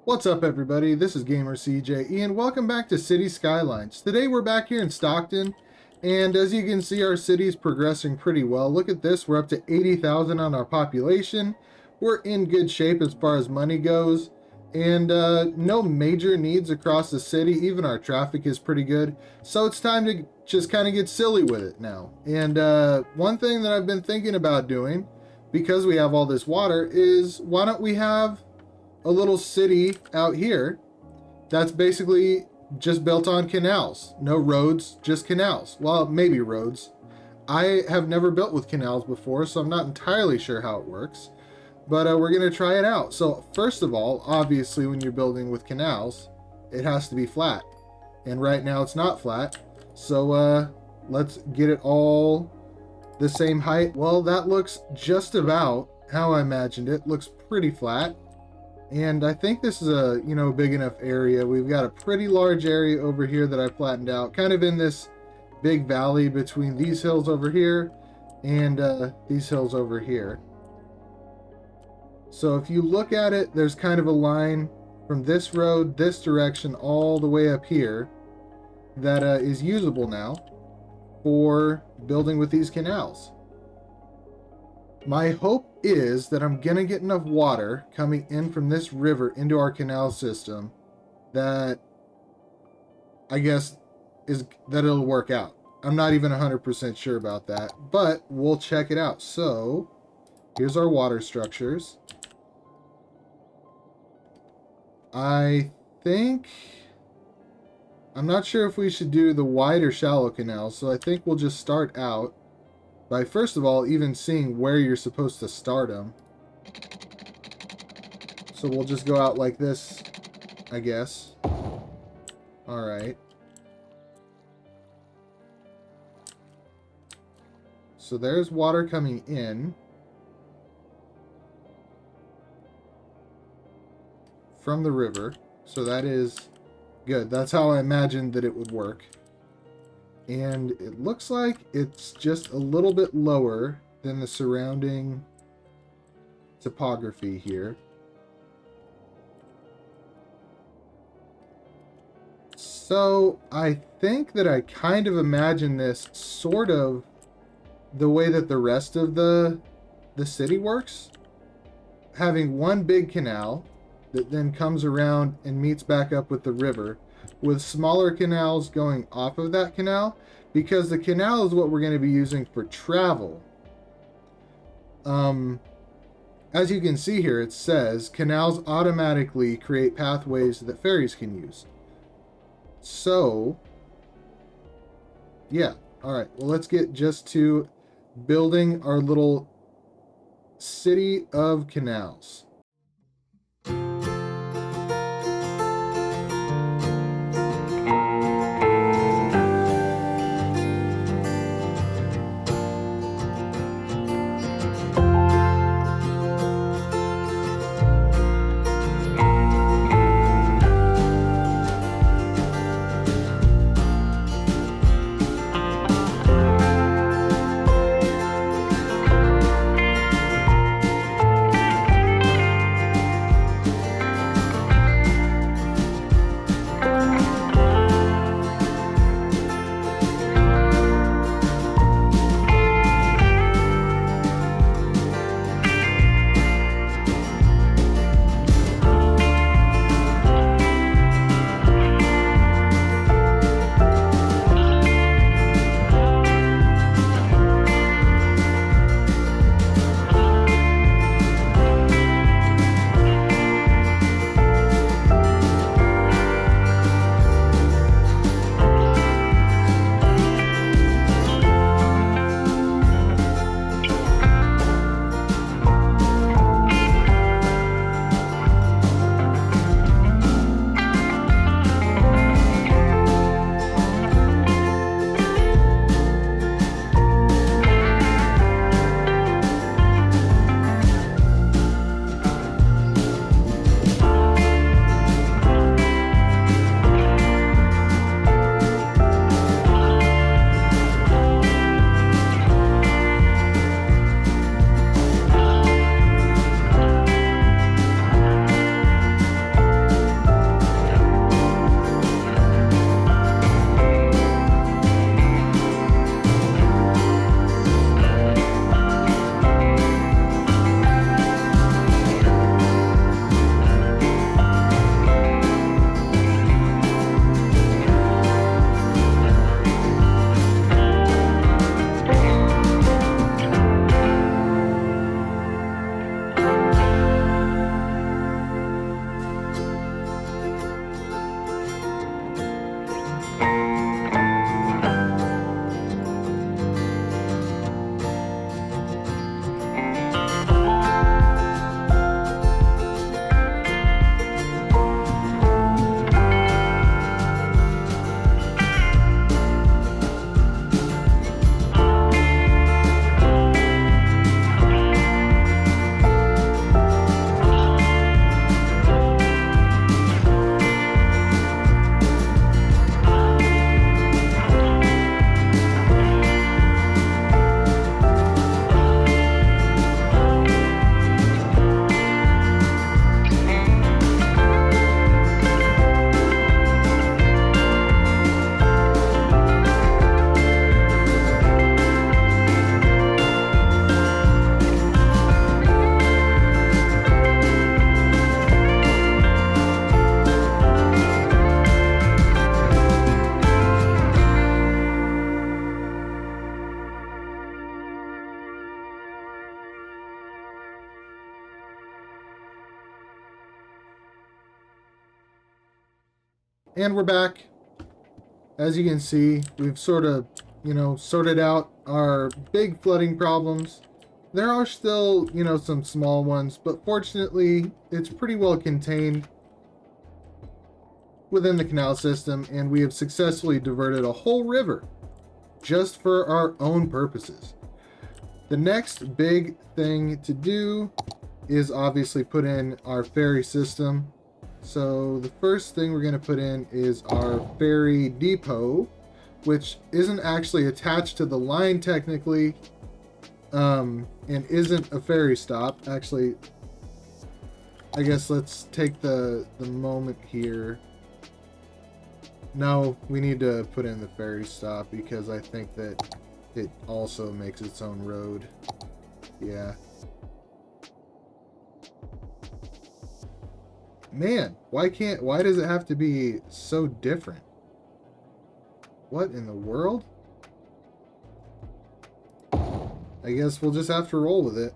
What's up, everybody? This is Gamer CJ, and welcome back to City Skylines. Today we're back here in Stockton, and as you can see, our city's progressing pretty well. Look at this, we're up to 80,000 on our population. We're in good shape as far as money goes, and no major needs across the city. Even our traffic is pretty good, so it's time to just kind of get silly with it now. And one thing that I've been thinking about doing, because we have all this water, is why don't we have a little city out here that's basically just built on canals. No roads, just canals. Well, maybe roads. I have never built with canals before, so I'm not entirely sure how it works, but we're gonna try it out. So first of all, obviously when you're building with canals, it has to be flat, and right now it's not flat. So let's get it all the same height. Well, that looks just about how I imagined it. Looks pretty flat. And I think this is a, big enough area. We've got a pretty large area over here that I flattened out, kind of in this big valley between these hills over here and these hills over here. So if you look at it, there's kind of a line from this road, this direction, all the way up here that is usable now for building with these canals. My hope is that I'm gonna get enough water coming in from this river into our canal system that I guess is that it'll work out. I'm not even 100% sure about that, but we'll check it out. So here's our water structures. I'm not sure if we should do the wide or shallow canals, so I think we'll just start out by first of all even seeing where you're supposed to start them. So we'll just go out like this, I guess. Alright. So there's water coming in from the river. So that is good. That's how I imagined that it would work. And it looks like it's just a little bit lower than the surrounding topography here. So I think that I kind of imagine this sort of the way that the rest of the city works. Having one big canal that then comes around and meets back up with the river, with smaller canals going off of that canal, because the canal is what we're going to be using for travel. As you can see here, it says canals automatically create pathways that ferries can use. So yeah, all right, well, let's get just to building our little city of canals. And we're back. As you can see, we've sort of, sorted out our big flooding problems. There are still, some small ones, but fortunately, it's pretty well contained within the canal system, and we have successfully diverted a whole river just for our own purposes. The next big thing to do is obviously put in our ferry system. So the first thing we're going to put in is our ferry depot, which isn't actually attached to the line technically, and isn't a ferry stop. Actually, I guess let's take the moment here. No, we need to put in the ferry stop because I think that it also makes its own road. Yeah. Man, why does it have to be so different? What in the world? I guess we'll just have to roll with it.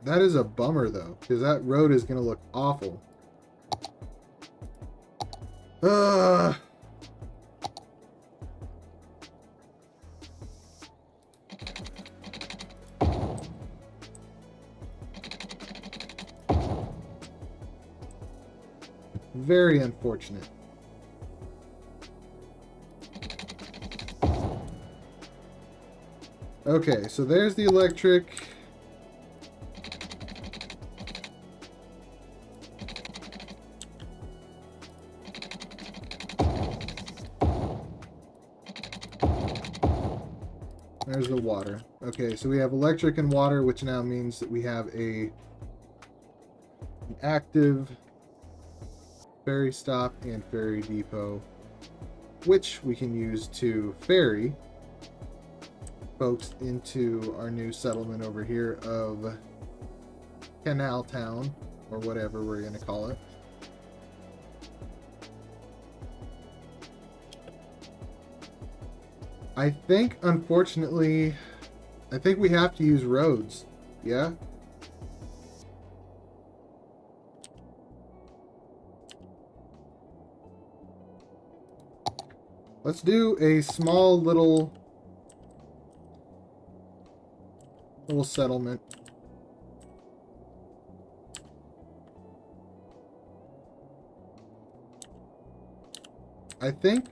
That is a bummer though, because that road is going to look awful. Very unfortunate. Okay, so there's the electric. There's the water. Okay, so we have electric and water, which now means that we have an active ferry stop and ferry depot, which we can use to ferry folks into our new settlement over here of Canal Town, or whatever we're going to call it. I think, unfortunately, we have to use roads. Yeah? Let's do a small little settlement. I think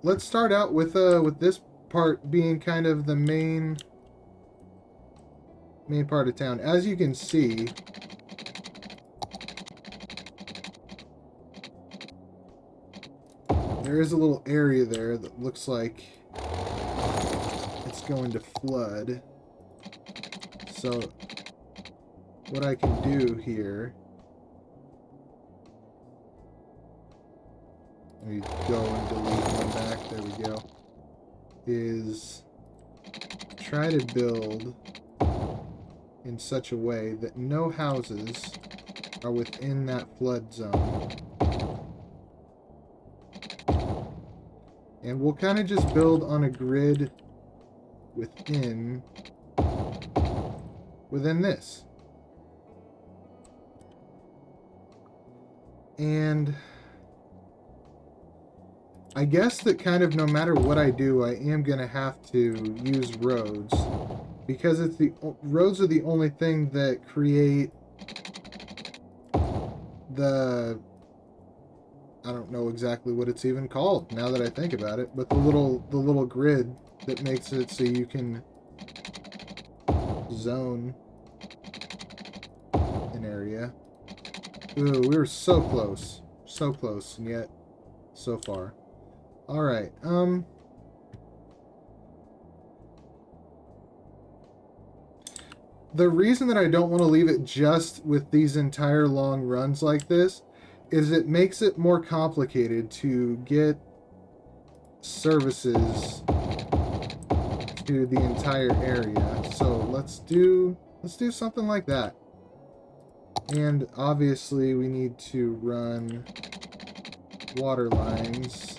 let's start out with this part being kind of the main part of town. As you can see, there is a little area there that looks like it's going to flood. So what I can do here, let me go and delete one back, there we go, is try to build in such a way that no houses are within that flood zone. And we'll kind of just build on a grid within this. And I guess that kind of no matter what I do, I am going to have to use roads, because roads are the only thing that create the, I don't know exactly what it's even called now that I think about it, but the little grid that makes it so you can zone an area. Ooh, we were so close, and yet so far. All right. The reason that I don't want to leave it just with these entire long runs like this is it makes it more complicated to get services to the entire area. So let's do something like that. And obviously we need to run water lines.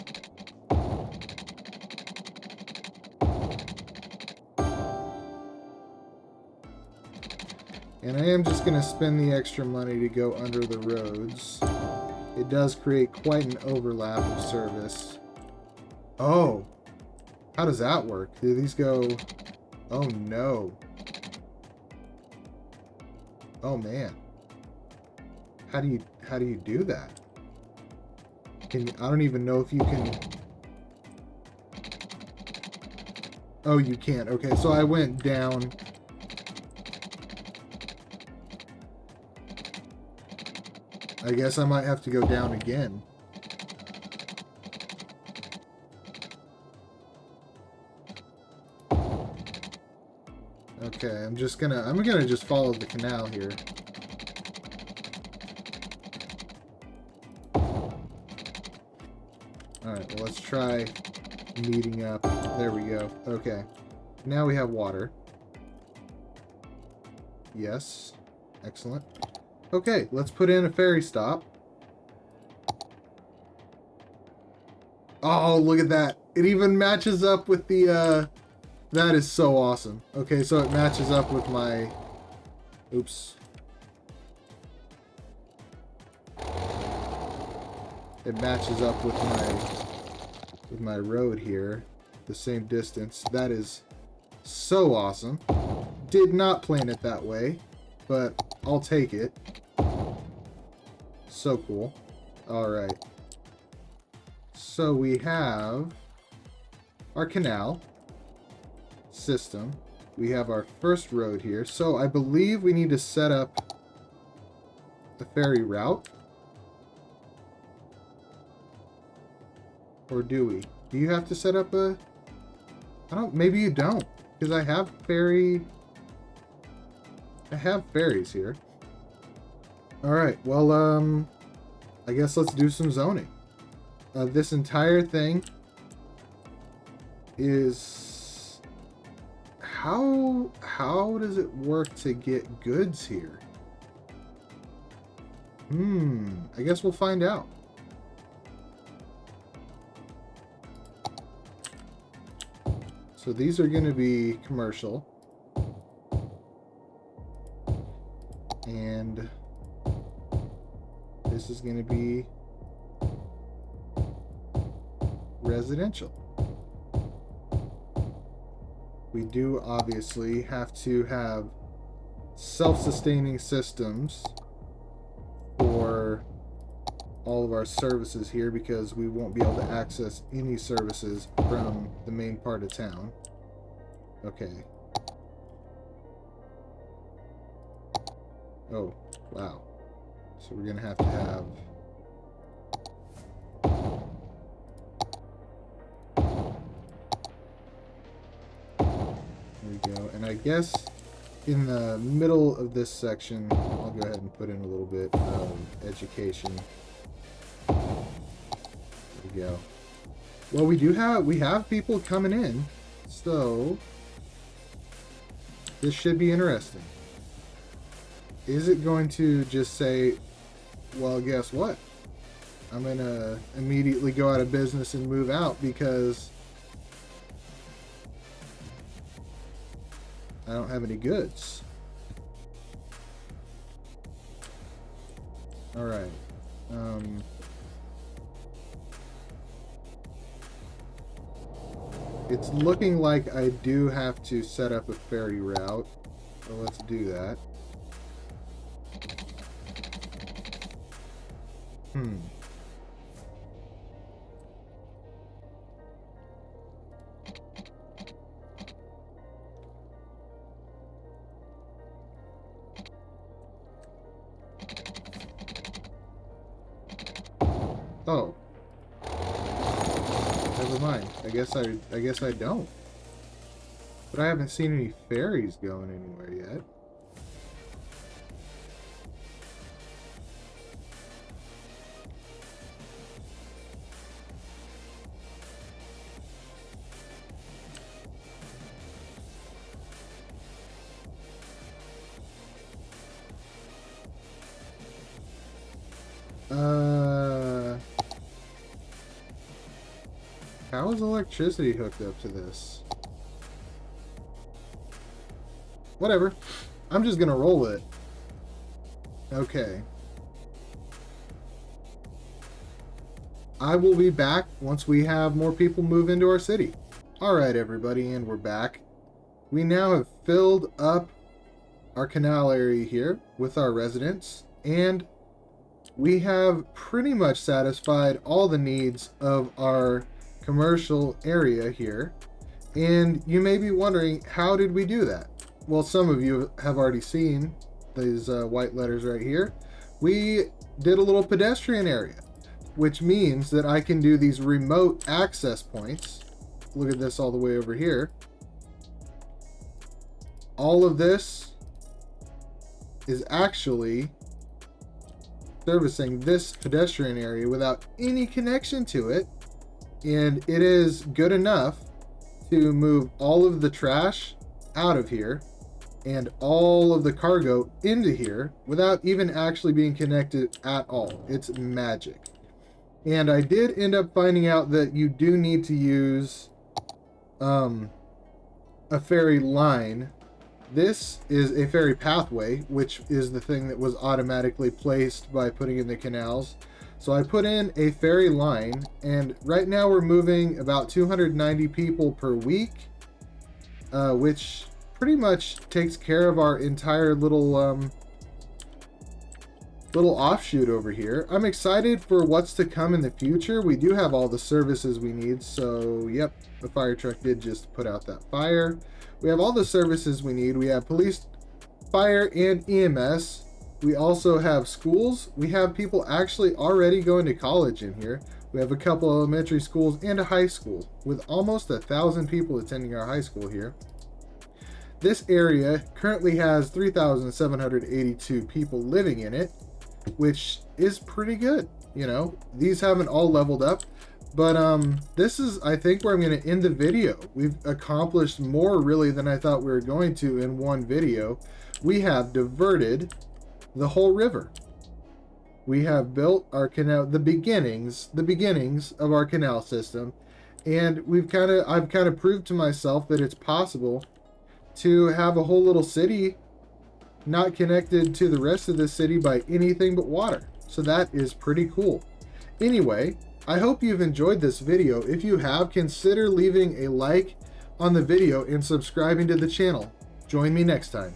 And I am just going to spend the extra money to go under the roads. it does create quite an overlap of service. Oh, how does that work? Do these go... Oh no. Oh man. How do you do that? I don't even know if you can... Oh, you can't. Okay, so I went down. I guess I might have to go down again. Okay, I'm gonna just follow the canal here. Alright, well let's try meeting up. There we go. Okay. Now we have water. Yes. Excellent. Okay, let's put in a ferry stop. Oh, look at that. It even matches up with the, that is so awesome. Okay, so it matches up with my... Oops. It matches up with my road here. The same distance. That is so awesome. Did not plan it that way, but I'll take it. So cool. Alright. So we have our canal system. We have our first road here. So I believe we need to set up the ferry route. Or do we? Do you have to set up a... maybe you don't. Because I have ferries here. Alright, well, I guess let's do some zoning. This entire thing is... How does it work to get goods here? I guess we'll find out. So these are going to be commercial. And this is going to be residential. We do obviously have to have self-sustaining systems for all of our services here because we won't be able to access any services from the main part of town. Okay. Oh, wow. So we're gonna have to have... There we go. And I guess in the middle of this section, I'll go ahead and put in a little bit of education. There we go. Well, we have people coming in, so this should be interesting. Is it going to just say, well, guess what? I'm going to immediately go out of business and move out because I don't have any goods. All right. It's looking like I do have to set up a ferry route, so let's do that. Oh. Never mind. I guess I don't. But I haven't seen any ferries going anywhere yet. How is electricity hooked up to this? Whatever. I'm just gonna roll it. Okay. I will be back once we have more people move into our city. Alright everybody, and we're back. We now have filled up our canal area here with our residents, and we have pretty much satisfied all the needs of our commercial area here. And you may be wondering, how did we do that? Well, some of you have already seen these white letters right here. We did a little pedestrian area, which means that I can do these remote access points. Look at this all the way over here. All of this is actually servicing this pedestrian area without any connection to it, and it is good enough to move all of the trash out of here and all of the cargo into here without even actually being connected at all. It's magic. And I did end up finding out that you do need to use a ferry line. This is a ferry pathway, which is the thing that was automatically placed by putting in the canals. So I put in a ferry line, and right now we're moving about 290 people per week, which pretty much takes care of our entire little offshoot over here. I'm excited for what's to come in the future. We do have all the services we need. So yep, the fire truck did just put out that fire. We have all the services we need. We have police, fire, and EMS. We also have schools. We have people actually already going to college in here. We have a couple elementary schools and a high school with almost 1,000 people attending our high school here. This area currently has 3,782 people living in it, which is pretty good. You know, these haven't all leveled up, but this is, I think, where I'm going to end the video. We've accomplished more really than I thought we were going to in one video. We have diverted the whole river. We have built our canal, the beginnings of our canal system, and I've kind of proved to myself that it's possible to have a whole little city not connected to the rest of the city by anything but water. So that is pretty cool. Anyway, I hope you've enjoyed this video. If you have, consider leaving a like on the video and subscribing to the channel. Join me next time.